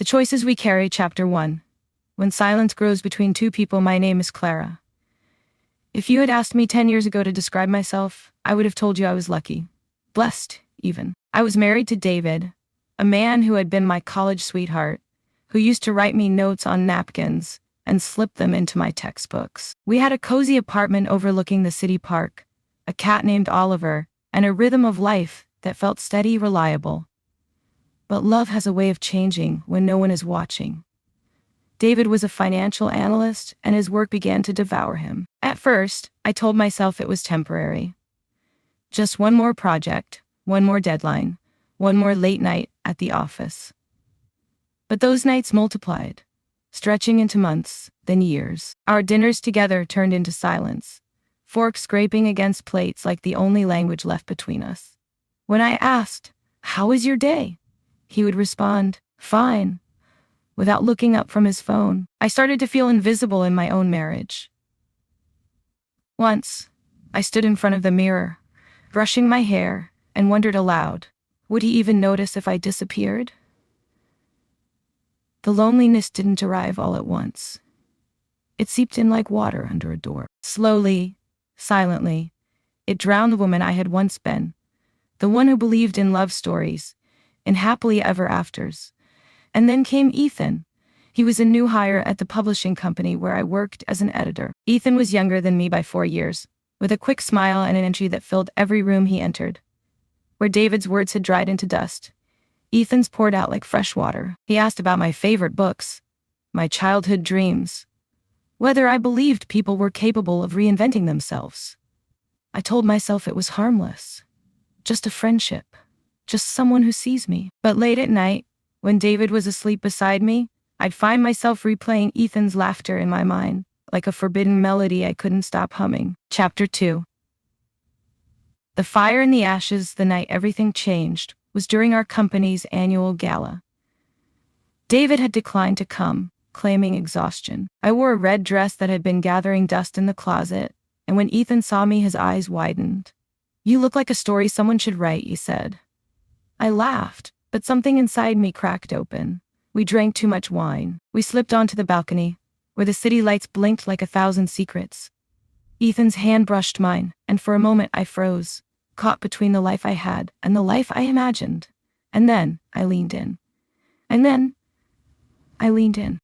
The Choices We Carry, Chapter 1. When silence grows between two people, my name is Clara. If you had asked me 10 years ago to describe myself, I would have told you I was lucky. Blessed, even. I was married to David, a man who had been my college sweetheart, who used to write me notes on napkins and slip them into my textbooks. We had a cozy apartment overlooking the city park, a cat named Oliver, and a rhythm of life that felt steady, reliable. But love has a way of changing when no one is watching. David was a financial analyst, and his work began to devour him. At first, I told myself it was temporary. Just one more project, one more deadline, one more late night at the office. But those nights multiplied, stretching into months, then years. Our dinners together turned into silence, forks scraping against plates like the only language left between us. When I asked, "How was your day?" he would respond, "Fine," without looking up from his phone. I started to feel invisible in my own marriage. Once, I stood in front of the mirror, brushing my hair, and wondered aloud, would he even notice if I disappeared? The loneliness didn't arrive all at once. It seeped in like water under a door. Slowly, silently, it drowned the woman I had once been, the one who believed in love stories, in happily ever afters. And then came Ethan. He was a new hire at the publishing company where I worked as an editor. Ethan was younger than me by 4 years, with a quick smile and an energy that filled every room he entered. Where David's words had dried into dust, Ethan's poured out like fresh water. He asked about my favorite books, my childhood dreams, whether I believed people were capable of reinventing themselves. I told myself it was harmless, just a friendship, just someone who sees me. But late at night, when David was asleep beside me, I'd find myself replaying Ethan's laughter in my mind, like a forbidden melody I couldn't stop humming. Chapter 2. The fire and the ashes the night everything changed was during our company's annual gala. David had declined to come, claiming exhaustion. I wore a red dress that had been gathering dust in the closet, and when Ethan saw me, his eyes widened. "You look like a story someone should write," he said. I laughed, but something inside me cracked open. We drank too much wine. We slipped onto the balcony, where the city lights blinked like 1,000 secrets. Ethan's hand brushed mine, and for a moment I froze, caught between the life I had and the life I imagined. And then I leaned in.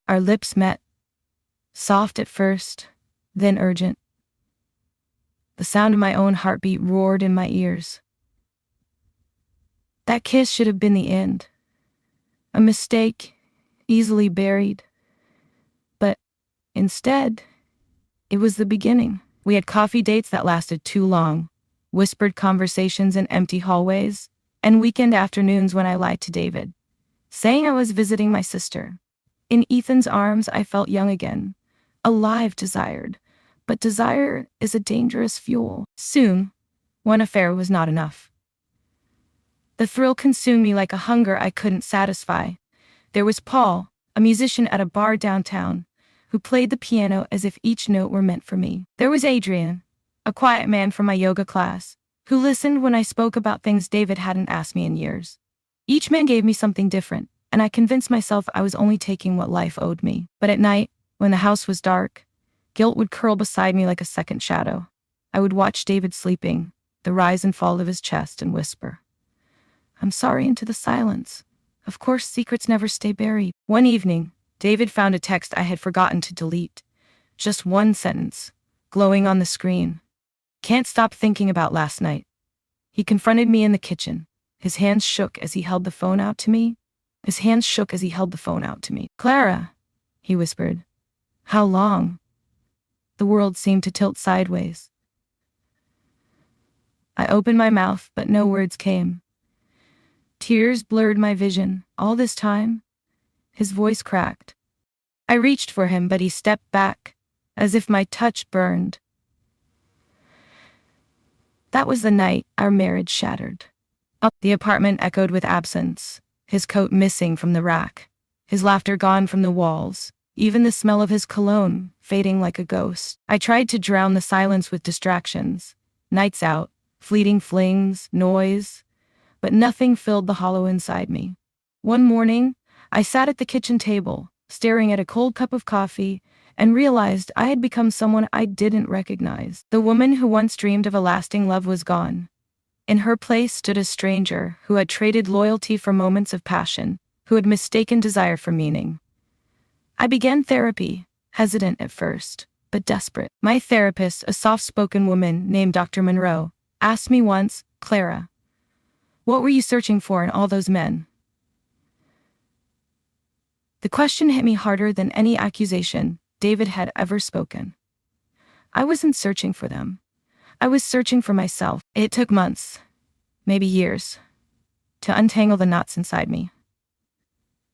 Our lips met, soft at first, then urgent. The sound of my own heartbeat roared in my ears. That kiss should have been the end. A mistake, easily buried. But instead, it was the beginning. We had coffee dates that lasted too long, whispered conversations in empty hallways, and weekend afternoons when I lied to David, saying I was visiting my sister. In Ethan's arms, I felt young again, alive, desired. But desire is a dangerous fuel. Soon, one affair was not enough. The thrill consumed me like a hunger I couldn't satisfy. There was Paul, a musician at a bar downtown, who played the piano as if each note were meant for me. There was Adrian, a quiet man from my yoga class, who listened when I spoke about things David hadn't asked me in years. Each man gave me something different, and I convinced myself I was only taking what life owed me. But at night, when the house was dark, guilt would curl beside me like a second shadow. I would watch David sleeping, the rise and fall of his chest, and whisper, "I'm sorry," into the silence. Of course, secrets never stay buried. One evening, David found a text I had forgotten to delete. Just one sentence, glowing on the screen. "Can't stop thinking about last night." He confronted me in the kitchen. His hands shook as he held the phone out to me. "Clara," he whispered. "How long?" The world seemed to tilt sideways. I opened my mouth, but no words came. Tears blurred my vision. All this time, his voice cracked. I reached for him, but he stepped back, as if my touch burned. That was the night our marriage shattered. The apartment echoed with absence, his coat missing from the rack, his laughter gone from the walls, even the smell of his cologne fading like a ghost. I tried to drown the silence with distractions, nights out, fleeting flings, noise, but nothing filled the hollow inside me. One morning, I sat at the kitchen table, staring at a cold cup of coffee, and realized I had become someone I didn't recognize. The woman who once dreamed of a lasting love was gone. In her place stood a stranger who had traded loyalty for moments of passion, who had mistaken desire for meaning. I began therapy, hesitant at first, but desperate. My therapist, a soft-spoken woman named Dr. Monroe, asked me once, "Clara, what were you searching for in all those men?" The question hit me harder than any accusation David had ever spoken. I wasn't searching for them. I was searching for myself. It took months, maybe years, to untangle the knots inside me.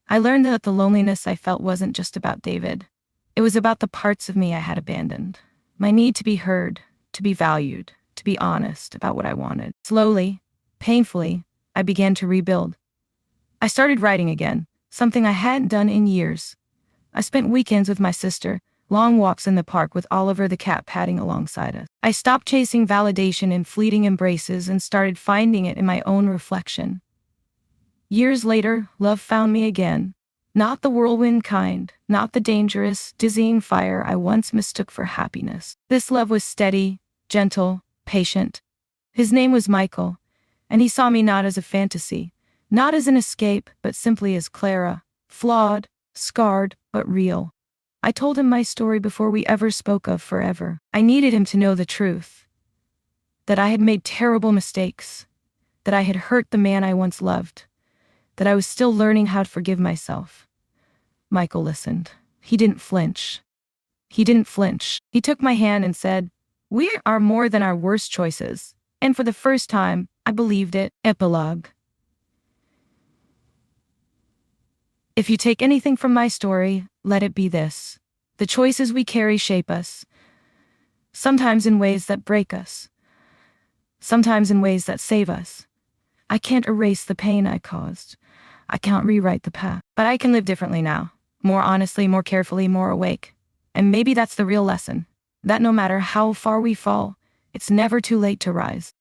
I learned that the loneliness I felt wasn't just about David. It was about the parts of me I had abandoned. My need to be heard, to be valued, to be honest about what I wanted. Slowly, painfully, I began to rebuild. I started writing again, something I hadn't done in years. I spent weekends with my sister, long walks in the park with Oliver the cat padding alongside us. I stopped chasing validation in fleeting embraces and started finding it in my own reflection. Years later, love found me again. Not the whirlwind kind, not the dangerous, dizzying fire I once mistook for happiness. This love was steady, gentle, patient. His name was Michael, and he saw me not as a fantasy, not as an escape, but simply as Clara, flawed, scarred, but real. I told him my story before we ever spoke of forever. I needed him to know the truth. That I had made terrible mistakes. That I had hurt the man I once loved. That I was still learning how to forgive myself. Michael listened. He didn't flinch. He took my hand and said, "We are more than our worst choices." And for the first time, I believed it. Epilogue. If you take anything from my story, let it be this. The choices we carry shape us. Sometimes in ways that break us. Sometimes in ways that save us. I can't erase the pain I caused. I can't rewrite the past. But I can live differently now. More honestly, more carefully, more awake. And maybe that's the real lesson. That no matter how far we fall, it's never too late to rise.